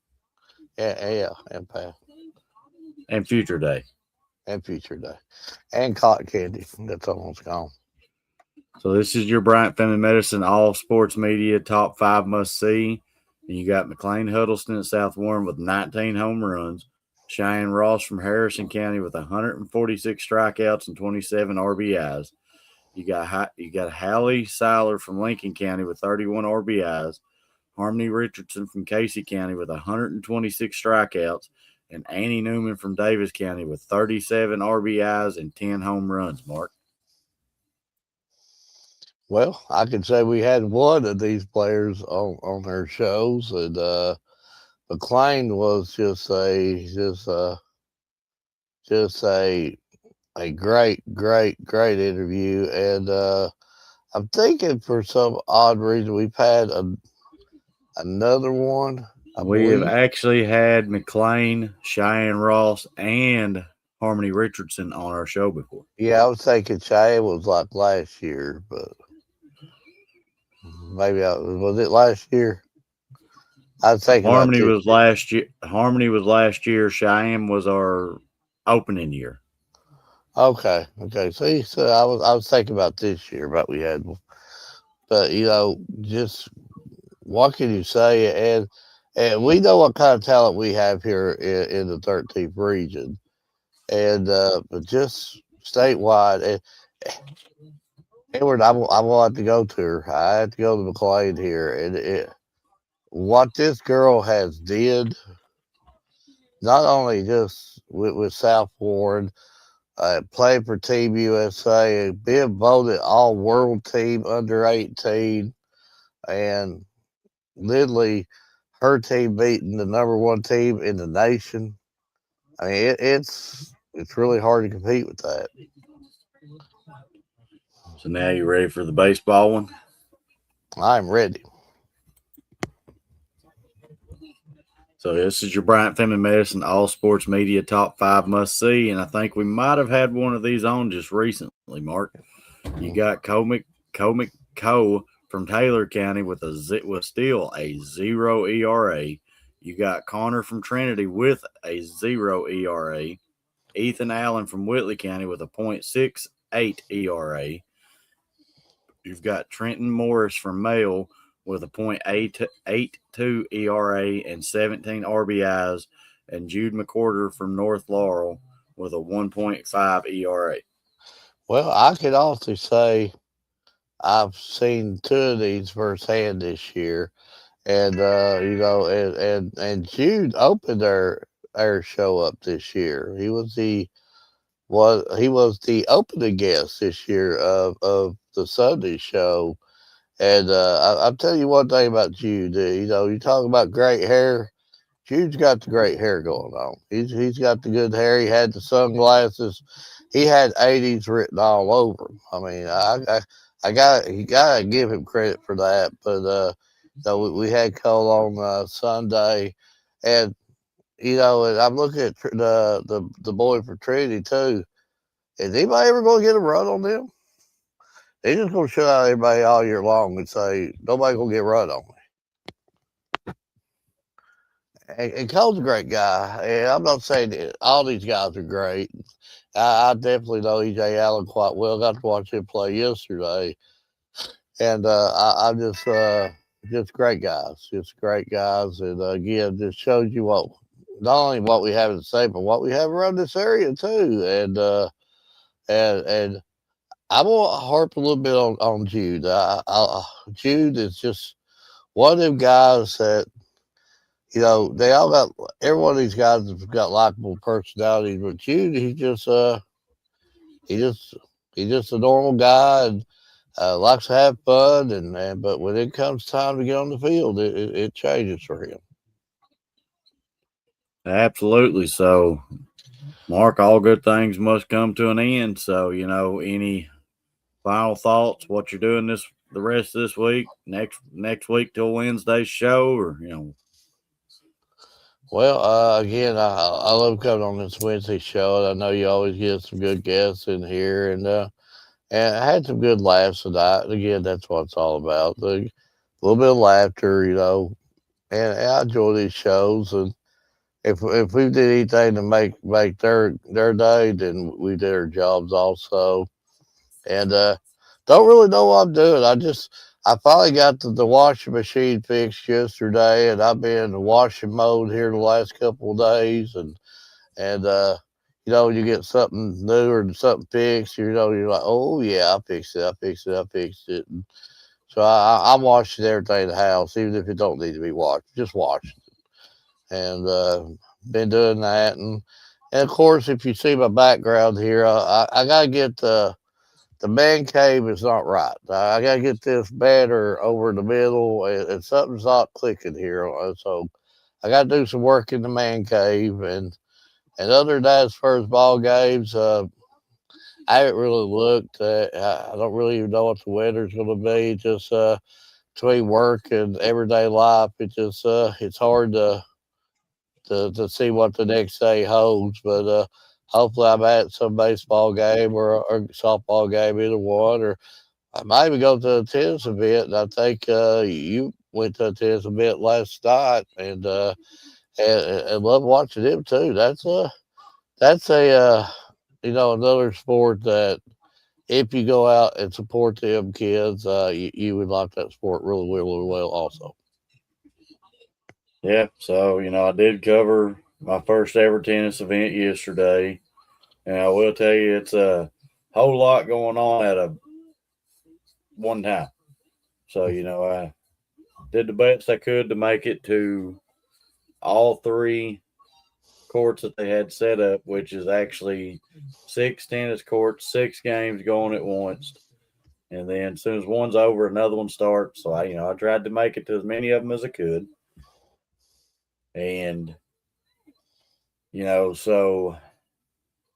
Yeah, and past. And future day. And future day. And cotton candy. That's almost gone. So this is your Bryant Family Medicine All Sports Media Top 5 Must See. And you got McLean Huddleston at South Warren with 19 home runs. Cheyenne Ross from Harrison County with 146 strikeouts and 27 RBIs. You got Hallie Seiler from Lincoln County with 31 RBIs. Harmony Richardson from Casey County with 126 strikeouts. And Annie Newman from Davis County with 37 RBIs and 10 home runs, Mark. Well, I could say we had one of these players on our shows, and McLean was just a great interview. And I'm thinking for some odd reason we've had another one, I We have believe. actually had McLean, Cheyenne Ross, and Harmony Richardson on our show before. Yeah, I was thinking Cheyenne was like last year, but maybe was it last year? I was thinking about Harmony this was year. last year. Harmony was last year. Cheyenne was our opening year. Okay, okay. See, so I was thinking about this year, but we had, but just what can you say? And we know what kind of talent we have here in the 13th region, and but just statewide. And Edward, I want to go to her. I had to go to McLean here, and what this girl has did, not only just with South Warren, playing for Team USA, and being voted all world team under 18, and literally her team beating the number one team in the nation. I mean, it's really hard to compete with that. So now you ready for the baseball one? I'm ready. So this is your Bryant Family Medicine All Sports Media Top 5 Must See, and I think we might have had one of these on just recently, Mark. You got Co from Taylor County with still a 0 ERA. You got Connor from Trinity with a 0 ERA. Ethan Allen from Whitley County with a .68 ERA. You've got Trenton Morris from Mail with a .82 ERA and 17 RBIs, and Jude McCorder from North Laurel with a 1.5 ERA. Well, I could also say I've seen two of these firsthand this year, and and Jude opened their show up this year. He was the opening guest this year of the Sunday show. And I'll tell you one thing about Jude. You talk about great hair. Jude's got the great hair going on. He's got the good hair. He had the sunglasses. He had '80s written all over him. I mean, I got you got to give him credit for that. But so we had Cole on Sunday, and and I'm looking at the boy for Trinity too. Is anybody ever going to get a run on them? They just gonna shut out everybody all year long and say nobody gonna get run on me. And Cole's a great guy, and I'm not saying that all these guys are great. I definitely know EJ Allen quite well. Got to watch him play yesterday, and I'm just great guys, and again, just shows you what not only what we have in the state, but what we have around this area too, and I'm gonna harp a little bit on Jude. Jude is just one of them guys that they all got. Every one of these guys have got likable personalities, but Jude, he just he's just a normal guy and likes to have fun. And but when it comes time to get on the field, it changes for him. Absolutely. So, Mark, all good things must come to an end. So, any final thoughts? What you're doing the rest of this week, next week till Wednesday's show, or Well, again, I love coming on this Wednesday show. And I know you always get some good guests in here, and I had some good laughs tonight. And again, that's what it's all about. A little bit of laughter, and I enjoy these shows. And if we did anything to make their day, then we did our jobs also. And don't really know what I'm doing. I finally got the washing machine fixed yesterday, and I've been in washing mode here the last couple of days. And you get something new or something fixed, you're like, oh yeah, I fixed it. And so I'm washing everything in the house, even if it don't need to be washed, just wash it. And been doing that, and of course, if you see my background here, I gotta get the man cave is not right. I gotta get this banner over in the middle, and something's not clicking here. So I gotta do some work in the man cave, and other than that, as far as ball games, I haven't really looked. I don't really even know what the weather's going to be. Just between work and everyday life, it's hard to see what the next day holds. But hopefully, I'm at some baseball game or softball game, either one, or I might even go to a tennis event. And I think you went to a tennis event last night, and love watching them too. That's a another sport that if you go out and support them kids, you would like that sport really, really well also. Yeah. So, I did cover my first ever tennis event yesterday. And I will tell you, it's a whole lot going on at a one time. So, I did the best I could to make it to all three courts that they had set up, which is actually 6 tennis courts, 6 games going at once. And then as soon as one's over, another one starts. So I tried to make it to as many of them as I could. And, so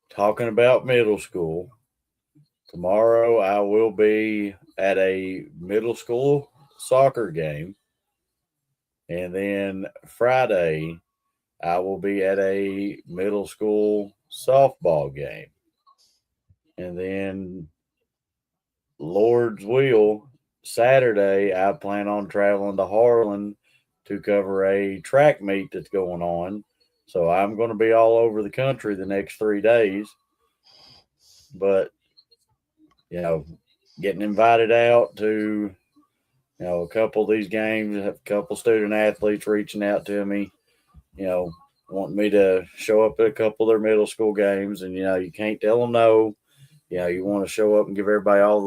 talking about middle school, tomorrow I will be at a middle school soccer game. And then Friday, I will be at a middle school softball game. And then Lord's will, Saturday, I plan on traveling to Harlan to cover a track meet that's going on. So I'm going to be all over the country the next 3 days. But, getting invited out to, a couple of these games, a couple student athletes reaching out to me, wanting me to show up at a couple of their middle school games. And, you can't tell them no. You want to show up and give everybody all the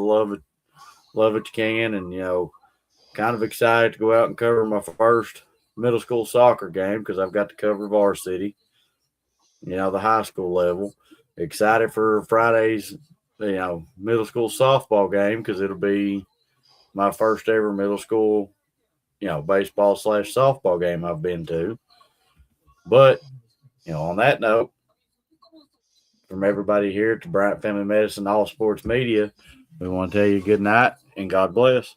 love that you can. And, kind of excited to go out and cover my first middle school soccer game because I've got to cover varsity, the high school level. Excited for Friday's, middle school softball game because it'll be my first ever middle school, baseball / softball game I've been to. But, on that note, from everybody here at the Bryant Family Medicine All Sports Media, we want to tell you good night and God bless.